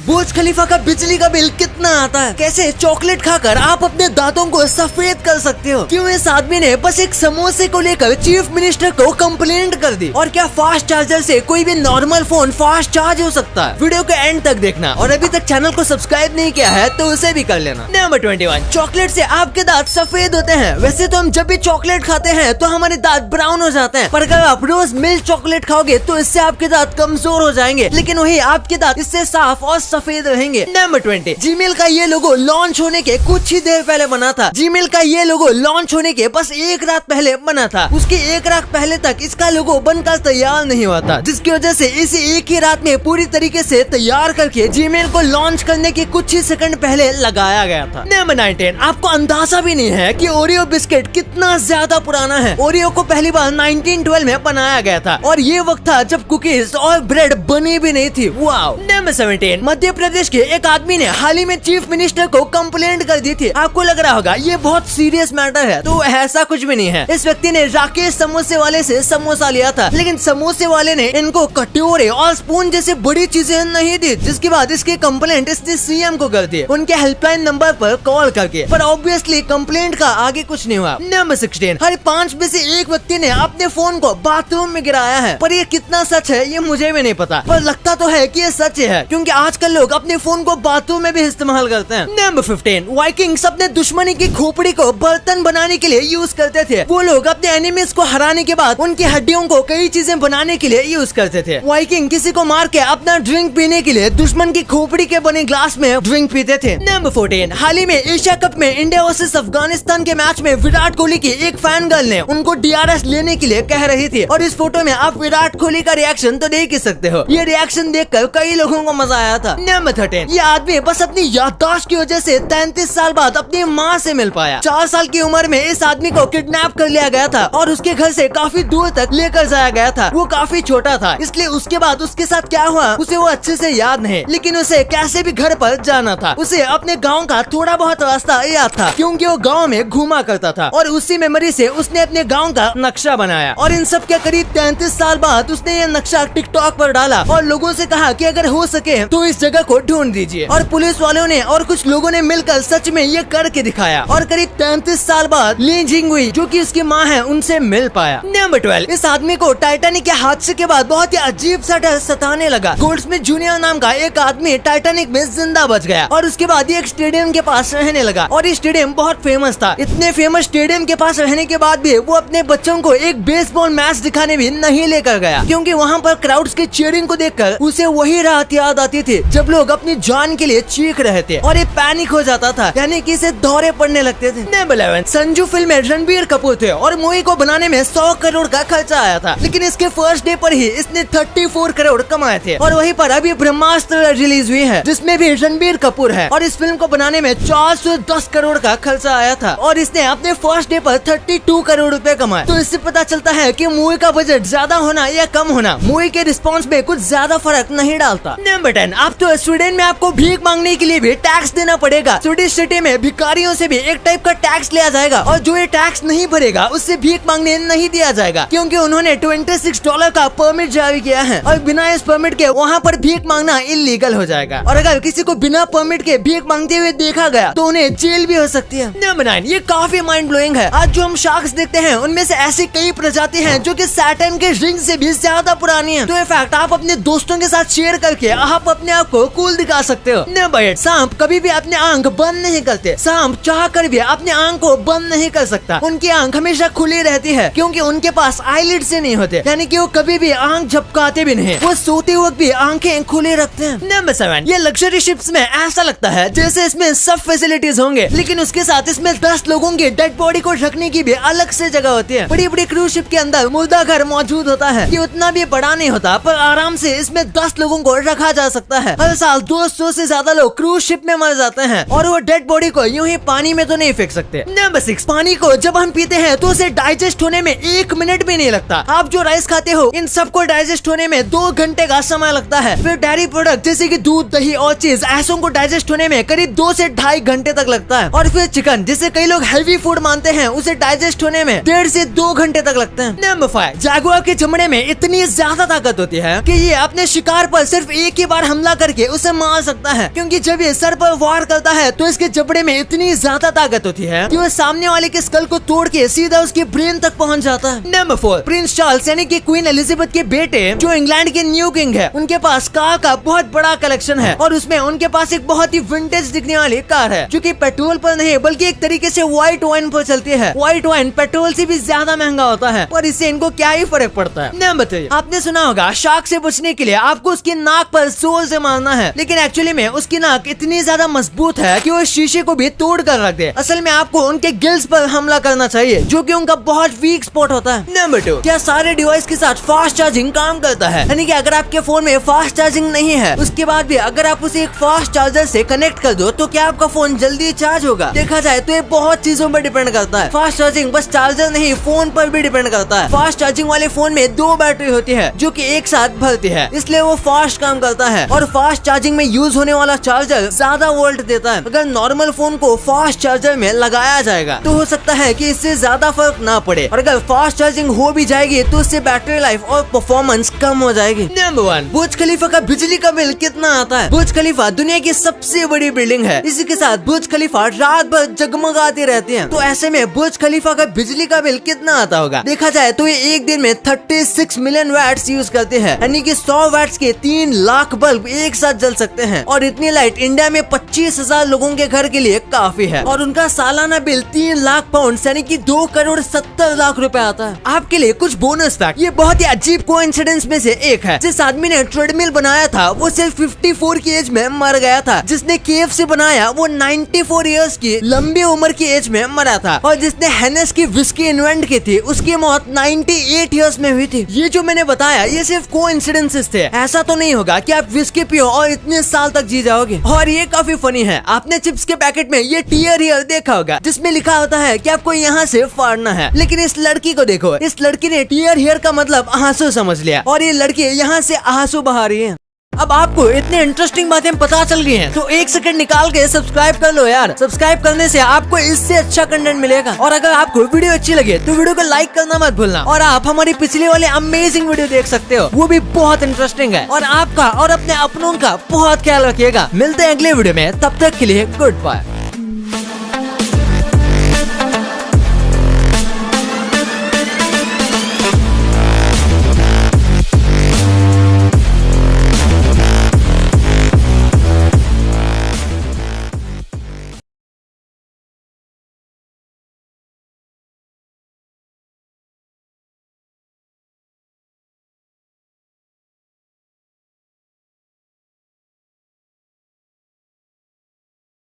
बुर्ज खलीफा का बिजली का बिल कितना आता है, कैसे चॉकलेट खाकर आप अपने दांतों को सफेद कर सकते हो, क्यों इस आदमी ने बस एक समोसे को लेकर चीफ मिनिस्टर को कंप्लेंट कर दी, और क्या फास्ट चार्जर से कोई भी नॉर्मल फोन फास्ट चार्ज हो सकता है। वीडियो के एंड तक देखना, और अभी तक चैनल को सब्सक्राइब नहीं किया है तो उसे भी कर लेना। नंबर 21, चॉकलेट से आपके दांत सफेद होते हैं। वैसे तो हम जब भी चॉकलेट खाते हैं तो हमारे दांत ब्राउन हो जाते हैं, पर अगर आप रोज मिल्क चॉकलेट खाओगे तो इससे आपके दांत कमजोर हो जाएंगे, लेकिन वही आपके दांत इससे साफ और सफेद रहेंगे। नंबर 20, जीमेल का ये लोगो लॉन्च होने के कुछ ही देर पहले बना था। जीमेल का ये लोगो लॉन्च होने के बस एक रात पहले बना था। उसके एक रात पहले तक इसका लोगो बनकर तैयार नहीं हुआ था, जिसकी वजह से इसे एक ही रात में पूरी तरीके से तैयार करके जीमेल को लॉन्च करने के कुछ ही सेकंड पहले लगाया गया था। नंबर 19, आपको अंदाजा भी नहीं है कि ओरियो बिस्किट कितना ज्यादा पुराना है। ओरियो को पहली बार 1912 में बनाया गया था, और ये वक्त था जब कुकीज और ब्रेड बनी भी नहीं थी। वाओ। नंबर 17, मध्य प्रदेश के एक आदमी ने हाल ही में चीफ मिनिस्टर को कंप्लेंट कर दी थी। आपको लग रहा होगा ये बहुत सीरियस मैटर है, तो ऐसा कुछ भी नहीं है। इस व्यक्ति ने राकेश समोसे वाले से समोसा लिया था, लेकिन समोसे वाले ने इनको कटोरे और स्पून जैसे बड़ी चीजें नहीं दी, जिसके बाद इसकी कंप्लेंट इसने सीएम को कर दी, उनके हेल्पलाइन नंबर पर कॉल करके। पर ऑब्वियसली कंप्लेंट का आगे कुछ नहीं हुआ। नंबर 16, हर 5 में से एक व्यक्ति ने अपने फोन को बाथरूम में गिराया है, पर ये कितना सच है ये मुझे भी नहीं पता, पर लगता तो है कि ये सच है, क्योंकि आजकल लोग अपने फोन को बाथरूम में भी इस्तेमाल करते हैं। नंबर 15, वाइकिंग्स अपने दुश्मनी की खोपड़ी को बर्तन बनाने के लिए यूज करते थे। वो लोग अपने एनिमीज को हराने के बाद उनकी हड्डियों को कई चीजें बनाने के लिए यूज करते थे। वाइकिंग किसी को मार के अपना ड्रिंक पीने के लिए दुश्मन की खोपड़ी के बने ग्लास में ड्रिंक पीते थे। नंबर 14, हाल ही में एशिया कप में इंडिया वर्सेस अफगानिस्तान के मैच में विराट कोहली की एक फैन गर्ल ने उनको DRS लेने के लिए कह रही थी, और इस फोटो में आप विराट कोहली का रिएक्शन तो देख ही सकते हो। ये रिएक्शन देखकर कई लोगों को मजा आया था। नंबर 13, ये आदमी बस अपनी याददाश्त की वजह से 33 साल बाद अपनी माँ से मिल पाया। 4 साल की उम्र में इस आदमी को किडनैप कर लिया गया था, और उसके घर से काफी दूर तक लेकर जाया गया था। वो काफी छोटा था, इसलिए उसके बाद उसके साथ क्या हुआ उसे वो अच्छे से याद नहीं, लेकिन उसे कैसे भी घर पर जाना था। उसे अपने गाँव का थोड़ा बहुत रास्ता याद था, क्योंकि वो गाँव में घूमा करता था, और उसी मेमोरी से उसने अपने गाँव का नक्शा बनाया। और इन सब के करीब 33 साल बाद उसने ये नक्शा टिकटॉक पर डाला, और लोगों से कहा कि अगर हो सके तो इस जगह को ढूंढ दीजिए। और पुलिस वालों ने और कुछ लोगों ने मिलकर सच में ये करके दिखाया, और करीब 33 साल बाद ली जिंगुई, जो कि उसकी माँ है, उनसे मिल पाया। नंबर 12, इस आदमी को टाइटैनिक के हादसे के बाद बहुत ही अजीब सा डर सताने लगा। गोल्डस्मिथ जूनियर नाम का एक आदमी टाइटैनिक में जिंदा बच गया, और उसके बाद एक स्टेडियम के पास रहने लगा, और ये स्टेडियम बहुत फेमस था। इतने फेमस स्टेडियम के पास रहने के बाद भी वो अपने बच्चों को एक बेसबॉल मैच दिखाने भी नहीं लेकर गया, क्योंकि वहाँ पर क्राउड्स की चीयरिंग को देखकर उसे वही रात याद आती थी जब लोग अपनी जान के लिए चीख रहे थे, और ये पैनिक हो जाता था, यानी कि इसे दौरे पड़ने लगते थे। नंबर 11, संजू फिल्म में रणबीर कपूर थे, और मूवी को बनाने में 100 करोड़ का खर्चा आया था, लेकिन इसके फर्स्ट डे पर ही इसने 34 करोड़ कमाए थे। और वहीं पर अभी ब्रह्मास्त्र रिलीज हुई है, जिसमें भी रणबीर कपूर है, और इस फिल्म को बनाने में 410 करोड़ का खर्चा आया था, और इसने अपने फर्स्ट डे पर 32 करोड़ रुपए कमाए। तो इससे पता चलता है कि मूवी का बजट ज्यादा होना या कम होना मूवी के रिस्पॉन्स में कुछ ज्यादा फर्क नहीं डालता। नंबर 10, अब तो स्वीडन में आपको भीख मांगने के लिए भी टैक्स देना पड़ेगा। स्वीडिश सिटी में भिखारियों से भी एक टाइप का टैक्स लिया जाएगा, और जो ये टैक्स नहीं भरेगा उससे भीख मांगने नहीं दिया जाएगा, क्योंकि उन्होंने $26 का परमिट जारी किया है, और बिना इस परमिट के वहाँ पर भीख मांगना इलीगल हो जाएगा। और अगर किसी को बिना परमिट के भीख मांगते हुए देखा गया तो उन्हें जेल भी हो सकती है। नंबर 9, ये काफी माइंड ब्लोइंग है। आज जो हम शार्क्स देखते हैं उनमें से ऐसी कई प्रजाति हैं जो कि सैटर्न के रिंग से भी ज्यादा पुरानी है। तो ये फैक्ट आप अपने दोस्तों के साथ शेयर करके आप अपने आप को कूल दिखा सकते हो। नंबर 8, सांप कभी भी अपने आंख बंद नहीं करते। सांप चाह कर भी अपने आंख को बंद नहीं कर सकता। उनकी आंख हमेशा खुली रहती है, क्योंकि उनके पास आईलिड से नहीं होते, यानी कि वो कभी भी आंख झपकाते भी नहीं। वो सोते वक्त भी आंखें खुली रखते हैं। नंबर 7, ये लग्जरी शिप्स में ऐसा लगता है जैसे इसमें सब फैसिलिटीज होंगे, लेकिन उसके साथ इसमें 10 लोगों की डेड बॉडी को रखने की भी अलग से जगह होती है। बड़ी बड़ी क्रूज शिप के अंदर मुर्दा घर मौजूद होता है। ये उतना भी बड़ा नहीं होता, पर आराम से इसमें 10 लोगों को रखा जा सकता है। हर साल 200 से ज्यादा लोग क्रूज शिप में मर जाते हैं, और वो डेड बॉडी को यूं ही पानी में तो नहीं फेंक सकते। नंबर 6, पानी को जब हम पीते हैं तो उसे डाइजेस्ट होने में 1 मिनट भी नहीं लगता। आप जो राइस खाते हो इन सबको डाइजेस्ट होने में 2 घंटे का समय लगता है। फिर डेयरी प्रोडक्ट जैसे कि दूध, दही और चीज ऐसों को डाइजेस्ट होने में करीब 2 से 2.5 घंटे तक लगता है। और फिर चिकन, जिसे कई लोग हेल्दी फूड मानते हैं, उसे डाइजेस्ट होने में 1.5 से 2 घंटे तक लगते हैं। नंबर 5, जागुआर के चमड़े में इतनी ज्यादा ताकत होती है कि ये अपने शिकार पर सिर्फ एक ही बार हमला करके के उसे मार सकता है, क्योंकि जब ये सर पर वार करता है तो इसके जबड़े में इतनी ज्यादा ताकत होती है कि वह सामने वाले के स्कल को तोड़ के सीधा उसके ब्रेन तक पहुंच जाता है। नंबर 4, प्रिंस चार्ल्स यानी कि क्वीन एलिजाबेथ के बेटे जो इंग्लैंड के न्यू किंग है, उनके पास कार का बहुत बड़ा कलेक्शन है और उसमें उनके पास एक बहुत ही विंटेज दिखने वाली कार है जो कि पेट्रोल पर नहीं बल्कि एक तरीके से व्हाइट वाइन पर चलती है। व्हाइट वाइन पेट्रोल से भी ज्यादा महंगा होता है, पर इससे इनको क्या ही फर्क पड़ता है। नंबर 3, आपने सुना होगा शार्क से बचने के लिए आपको उसकी नाक पर जोर से मारना है, लेकिन एक्चुअली में उसकी नाक इतनी ज्यादा मजबूत है कि वो शीशे को भी तोड़ कर रख दे। असल में आपको उनके गिल्स पर हमला करना चाहिए जो कि उनका बहुत वीक स्पॉट होता है। नंबर 2, क्या सारे डिवाइस के साथ फास्ट चार्जिंग काम करता है? यानी कि अगर आपके फोन में फास्ट चार्जिंग नहीं है उसके बाद भी अगर आप उसे एक फास्ट चार्जर से कनेक्ट कर दो तो क्या आपका फोन जल्दी चार्ज होगा? देखा जाए तो ये बहुत चीजों पर डिपेंड करता है। फास्ट चार्जिंग बस चार्जर नहीं फोन पर भी डिपेंड करता है। फास्ट चार्जिंग वाले फोन में 2 बैटरी होती है जो कि एक साथ भरती है, इसलिए वो फास्ट काम करता है और फास्ट चार्जिंग में यूज होने वाला चार्जर ज्यादा वोल्ट देता है। अगर नॉर्मल फोन को फास्ट चार्जर में लगाया जाएगा तो हो सकता है कि इससे ज्यादा फर्क ना पड़े, और अगर फास्ट चार्जिंग हो भी जाएगी तो उससे बैटरी लाइफ और परफॉर्मेंस कम हो जाएगी। नंबर 1, बुर्ज खलीफा का बिजली का बिल कितना आता है? बुर्ज खलीफा दुनिया की सबसे बड़ी बिल्डिंग है, इसी के साथ बुर्ज खलीफा रात भर जगमगाती रहती है, तो ऐसे में बुर्ज खलीफा का बिजली का बिल कितना आता होगा? देखा जाए तो ये एक दिन में 36 मिलियन वैट्स यूज करते हैं, यानी कि 100 वैट्स के 3 लाख बल्ब एक साथ जल सकते हैं, और इतनी लाइट इंडिया में 25,000 लोगों के घर के लिए काफी है, और उनका सालाना बिल 3 लाख पाउंड यानी कि 2 करोड़ 70 लाख रुपए आता है। आपके लिए कुछ बोनस फैक्ट, ये बहुत ही अजीब कोइंसिडेंस में से एक है। जिस आदमी ने ट्रेडमिल बनाया था वो सिर्फ 54 की एज में मर गया था, जिसने KFC बनाया वो 94 इयर्स की लंबी उम्र की एज में मरा था, और जिसने हेनेस की विस्की इन्वेंट की थी उसकी मौत 98 इयर्स में हुई थी। ये जो मैंने बताया ये सिर्फ कोइंसिडेंसेस थे, ऐसा तो नहीं होगा कि आप विस्की पियो और इतने साल तक जी जाओगे। और ये काफी फनी है, आपने चिप्स के पैकेट में ये टीयर हियर देखा होगा जिसमें लिखा होता है कि आपको यहाँ से फाड़ना है, लेकिन इस लड़की को देखो, इस लड़की ने टीयर हियर का मतलब आंसू समझ लिया और ये लड़की यहाँ से आंसू बहा रही है। अब आपको इतने इंटरेस्टिंग बातें पता चल गई हैं, तो 1 सेकंड निकाल के सब्सक्राइब कर लो यार। सब्सक्राइब करने से आपको इससे अच्छा कंटेंट मिलेगा, और अगर आपको वीडियो अच्छी लगे तो वीडियो को लाइक करना मत भूलना, और आप हमारी पिछले वाले अमेजिंग वीडियो देख सकते हो, वो भी बहुत इंटरेस्टिंग है। और आपका और अपने अपनों का बहुत ख्याल रखिएगा। मिलते हैं अगले वीडियो में, तब तक के लिए गुड बाय।